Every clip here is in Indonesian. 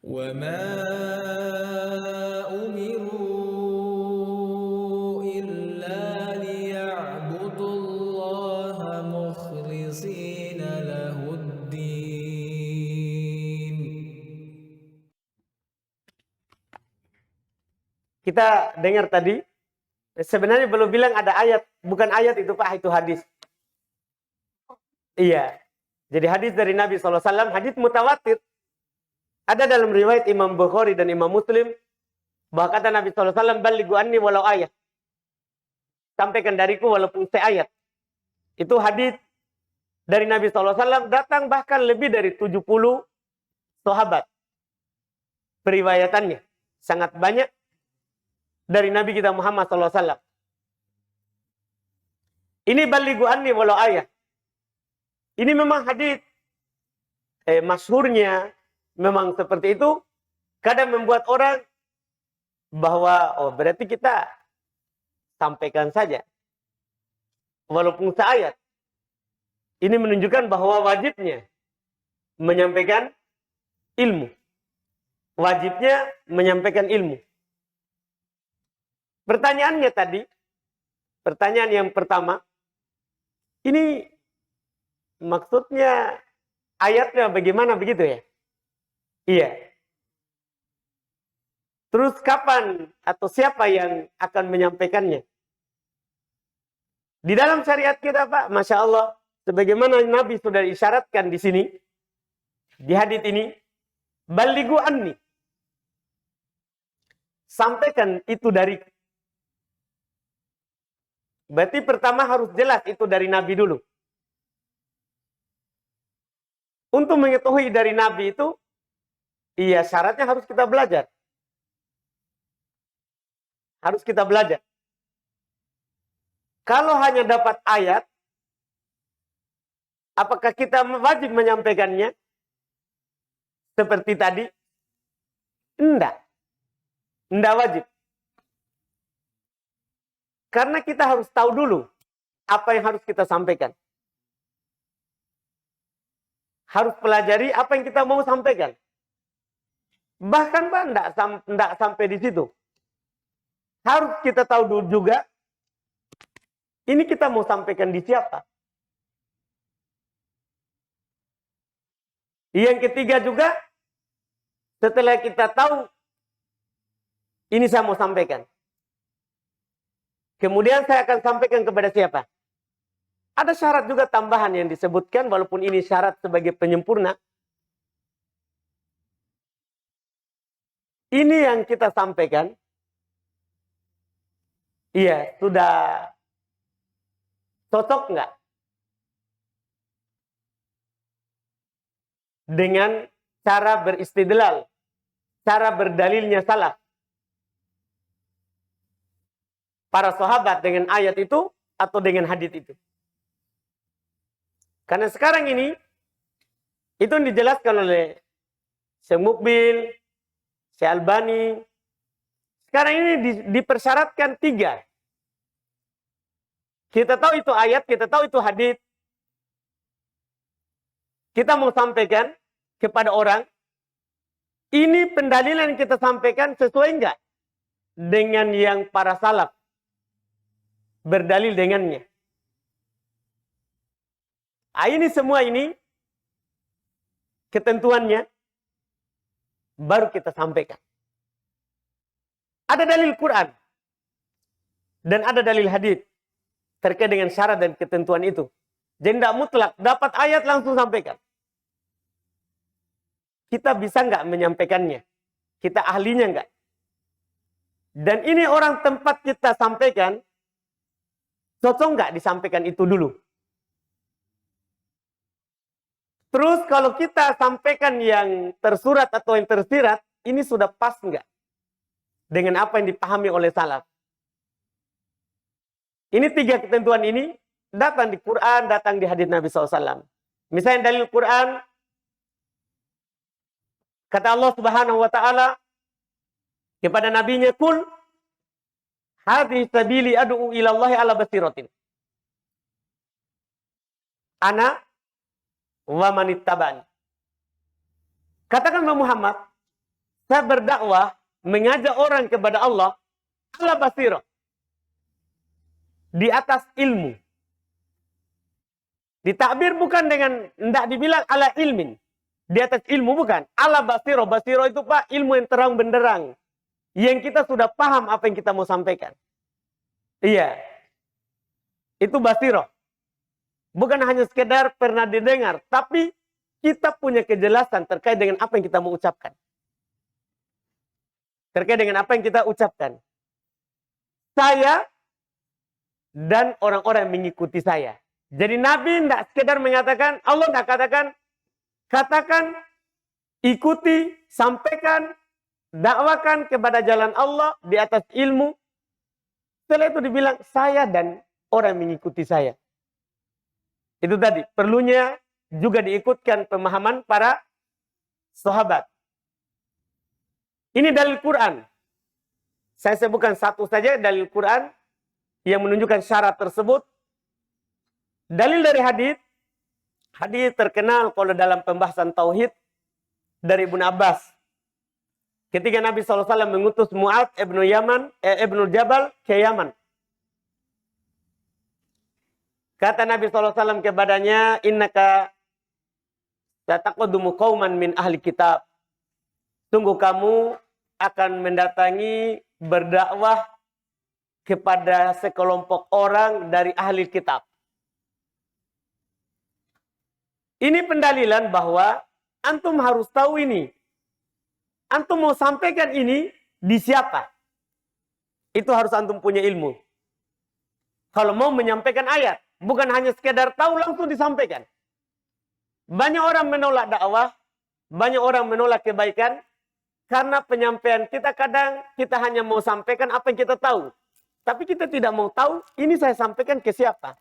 وما أمروا إلا ليعبدوا الله مخلصين له الدين. Kita dengar tadi, sebenarnya belum bilang ada ayat, bukan ayat itu Pak, itu hadis. Iya, jadi hadis dari Nabi SAW, hadis mutawatir. Ada dalam riwayat Imam Bukhari dan Imam Muslim, bahwa kata Nabi SAW, balighu anni walau ayat. Sampaikan dariku walaupun seayat. Itu hadis dari Nabi SAW, datang bahkan lebih dari 70 sahabat. Periwayatannya sangat banyak dari Nabi kita Muhammad SAW. Ini balighu anni walau ayat. Ini memang hadis masyhurnya memang seperti itu. Kadang membuat orang bahwa oh berarti kita sampaikan saja walaupun seayat. Ini menunjukkan bahwa wajibnya menyampaikan ilmu. Wajibnya menyampaikan ilmu. Pertanyaannya tadi, pertanyaan yang pertama, ini maksudnya ayatnya bagaimana begitu ya? Iya. Terus kapan atau siapa yang akan menyampaikannya? Di dalam syariat kita Pak, Masya Allah, sebagaimana Nabi sudah isyaratkan di sini, di hadits ini, balighu anni. Sampaikan itu dari. Berarti pertama harus jelas itu dari Nabi dulu. Untuk mengetahui dari Nabi itu, iya syaratnya harus kita belajar. Harus kita belajar. Kalau hanya dapat ayat, apakah kita wajib menyampaikannya? Seperti tadi? Enggak. Enggak wajib. Karena kita harus tahu dulu apa yang harus kita sampaikan. Harus pelajari apa yang kita mau sampaikan. Bahkan Pak, enggak sampai di situ. Harus kita tahu dulu juga, ini kita mau sampaikan di siapa. Yang ketiga juga, setelah kita tahu, ini saya mau sampaikan. Kemudian saya akan sampaikan kepada siapa? Ada syarat juga tambahan yang disebutkan, walaupun ini syarat sebagai penyempurna. Ini yang kita sampaikan, iya, sudah cocok nggak dengan cara beristidlal, cara berdalilnya salaf para sahabat dengan ayat itu atau dengan hadis itu. Karena sekarang ini itu dijelaskan oleh Syekh Mukbil, Syekh Albani. Sekarang ini dipersyaratkan 3. Kita tahu itu ayat, kita tahu itu hadis. Kita mau sampaikan kepada orang, ini pendalilan yang kita sampaikan sesuai enggak dengan yang para salaf berdalil dengannya. Ini semua ini ketentuannya baru kita sampaikan. Ada dalil Quran dan ada dalil hadis terkait dengan syarat dan ketentuan itu. Jadi tidak mutlak dapat ayat langsung sampaikan. Kita bisa nggak menyampaikannya? Kita ahlinya nggak? Dan ini orang tempat kita sampaikan, cocok nggak disampaikan itu dulu? Terus kalau kita sampaikan yang tersurat atau yang tersirat, ini sudah pas nggak dengan apa yang dipahami oleh salaf? Ini 3 ketentuan ini datang di Quran, datang di hadis Nabi SAW. Misalnya dalil Quran, kata Allah Subhanahu Wa Taala kepada nabinya, "Kul hadhihi sabili ad'u ila Allah ala basiratin. Ana wa manittabani." Katakan Muhammad, Saya berdakwah, mengajak orang kepada Allah, ala basirah. Di atas ilmu. Ditakbir bukan dengan, tidak dibilang ala ilmin. Di atas ilmu bukan. Ala basirah. Basirah itu Pak, ilmu yang terang benderang. Yang kita sudah paham apa yang kita mau sampaikan. Iya. Itu basirah. Bukan hanya sekedar pernah didengar. Tapi kita punya kejelasan terkait dengan apa yang kita mau ucapkan. Terkait dengan apa yang kita ucapkan. Saya dan orang-orang yang mengikuti saya. Jadi Nabi tidak sekedar mengatakan, Allah tidak katakan, ikuti, sampaikan, dakwakan kepada jalan Allah di atas ilmu. Setelah itu dibilang, saya dan orang yang mengikuti saya. Itu tadi, perlunya juga diikutkan pemahaman para sahabat. Ini dalil Quran. Saya sebutkan satu saja dalil Quran yang menunjukkan syarat tersebut. Dalil dari hadis terkenal kalau dalam pembahasan tauhid dari Ibnu Abbas. Ketika Nabi SAW mengutus Mu'adz ibnu Jabal ke Yaman. Kata Nabi SAW kepadanya, innaka sataqadumu qauman min ahli kitab. Sungguh kamu akan mendatangi berdakwah kepada sekelompok orang dari ahli kitab. Ini pendalilan bahwa antum harus tahu ini. Antum mau sampaikan ini di siapa? Itu harus antum punya ilmu. Kalau mau menyampaikan ayat, bukan hanya sekedar tahu langsung disampaikan. Banyak orang menolak dakwah, banyak orang menolak kebaikan, karena penyampaian kita kadang kita hanya mau sampaikan apa yang kita tahu. Tapi kita tidak mau tahu, ini saya sampaikan ke siapa.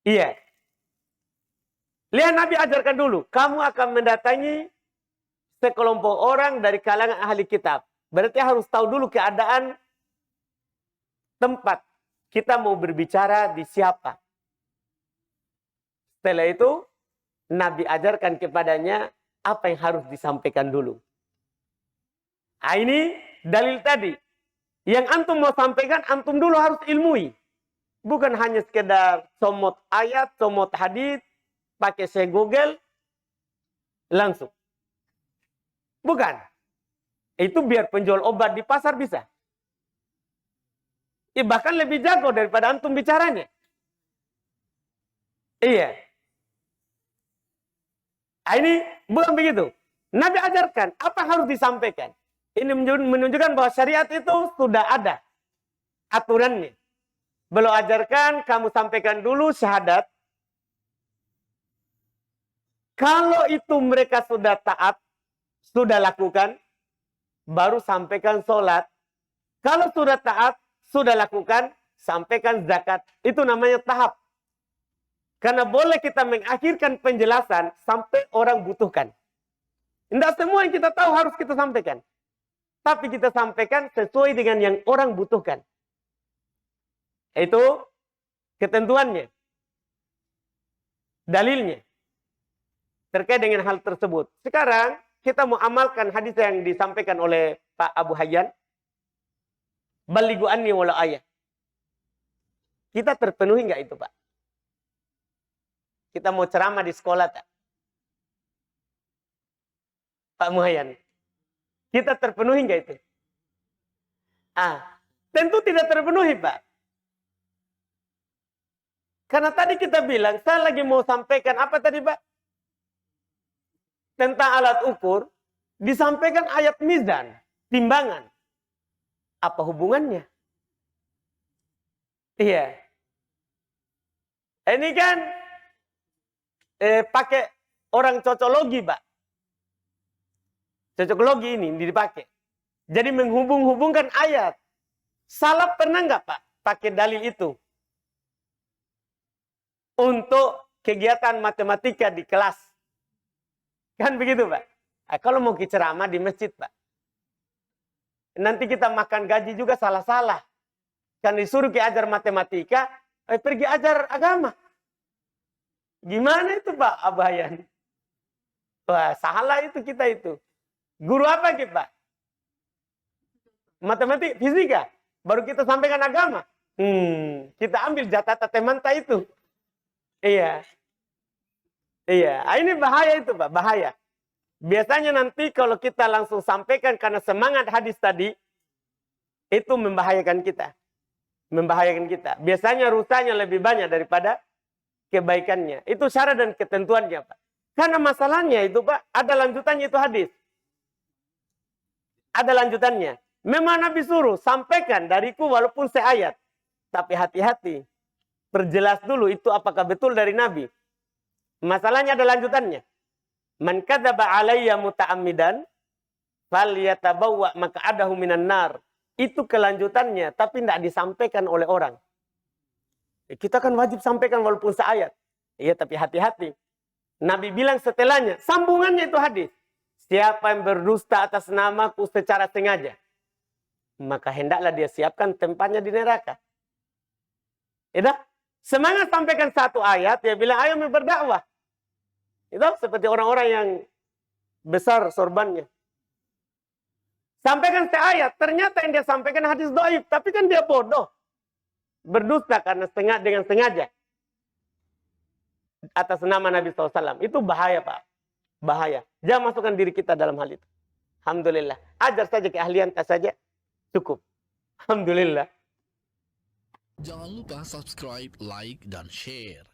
Iya. Lihat Nabi ajarkan dulu, kamu akan mendatangi sekelompok orang dari kalangan ahli kitab. Berarti harus tahu dulu keadaan tempat kita mau berbicara di siapa. Setelah itu, Nabi ajarkan kepadanya apa yang harus disampaikan dulu. Nah, ini dalil tadi. Yang antum mau sampaikan, antum dulu harus ilmui. Bukan hanya sekedar comot ayat, comot hadis, pakai saya Google, langsung. Bukan. Itu biar penjual obat di pasar bisa. Bahkan lebih jago daripada antum bicaranya. Iya. Nah, ini bukan begitu. Nabi ajarkan apa harus disampaikan. Ini menunjukkan bahwa syariat itu sudah ada aturannya. Belum ajarkan, kamu sampaikan dulu syahadat. Kalau itu mereka sudah taat, sudah lakukan, baru sampaikan sholat. Kalau sudah taat, sudah lakukan, sampaikan zakat. Itu namanya tahap. Karena boleh kita mengakhirkan penjelasan sampai orang butuhkan. Tidak semua yang kita tahu harus kita sampaikan. Tapi kita sampaikan sesuai dengan yang orang butuhkan. Itu ketentuannya. Dalilnya. Terkait dengan hal tersebut. Sekarang kita mau amalkan hadis yang disampaikan oleh Pak Abu Hayyan. Balighu anni walau ayah. Kita terpenuhi nggak itu Pak? Kita mau ceramah di sekolah tak? Pak Muhayyan. Kita terpenuhi nggak itu? Tentu tidak terpenuhi Pak. Karena tadi kita bilang, saya lagi mau sampaikan apa tadi Pak? Tentang alat ukur, disampaikan ayat mizan, timbangan. Apa hubungannya? Iya. Ini kan pakai orang cocologi, Pak. Cocologi ini dipakai. Jadi menghubung-hubungkan ayat. Salaf pernah nggak Pak pakai dalil itu? Untuk kegiatan matematika di kelas. Kan begitu Pak? Kalau mau ceramah di masjid Pak. Nanti kita makan gaji juga salah-salah. Kan disuruh ajar matematika, pergi ajar agama. Gimana itu Pak Abayan? Wah, salah itu kita itu. Guru apa kita? Matematik, fisika. Baru kita sampaikan agama. Kita ambil jatah temanta itu. Iya. Iya, ini bahaya itu, Pak, bahaya. Biasanya nanti kalau kita langsung sampaikan karena semangat hadis tadi, itu membahayakan kita. Membahayakan kita. Biasanya rusaknya lebih banyak daripada kebaikannya. Itu syarat dan ketentuannya, Pak. Karena masalahnya itu, Pak, ada lanjutannya itu hadis. Ada lanjutannya. Memang Nabi suruh, sampaikan dariku walaupun seayat. Tapi hati-hati. Perjelas dulu itu apakah betul dari Nabi. Masalahnya ada lanjutannya. Man kadzaba alayya muta'ammidan falyatabawwa maq'adahu minan nar. Itu kelanjutannya, tapi tidak disampaikan oleh orang. Kita kan wajib sampaikan walaupun seayat. Iya, tapi hati-hati. Nabi bilang setelahnya, sambungannya itu hadis. Siapa yang berdusta atas namaku secara sengaja, maka hendaklah dia siapkan tempatnya di neraka. Itu semangat sampaikan satu ayat, dia bilang ayo berdakwah. Itu seperti orang-orang yang besar sorbannya. Sampaikan seayat, ternyata yang dia sampaikan hadis dhaif, tapi kan dia bodoh. Berdusta karena dengan sengaja atas nama Nabi SAW. Itu bahaya, Pak. Bahaya. Jangan masukkan diri kita dalam hal itu. Alhamdulillah. Ajar saja keahlian saja. Cukup. Alhamdulillah. Jangan lupa subscribe, like, dan share.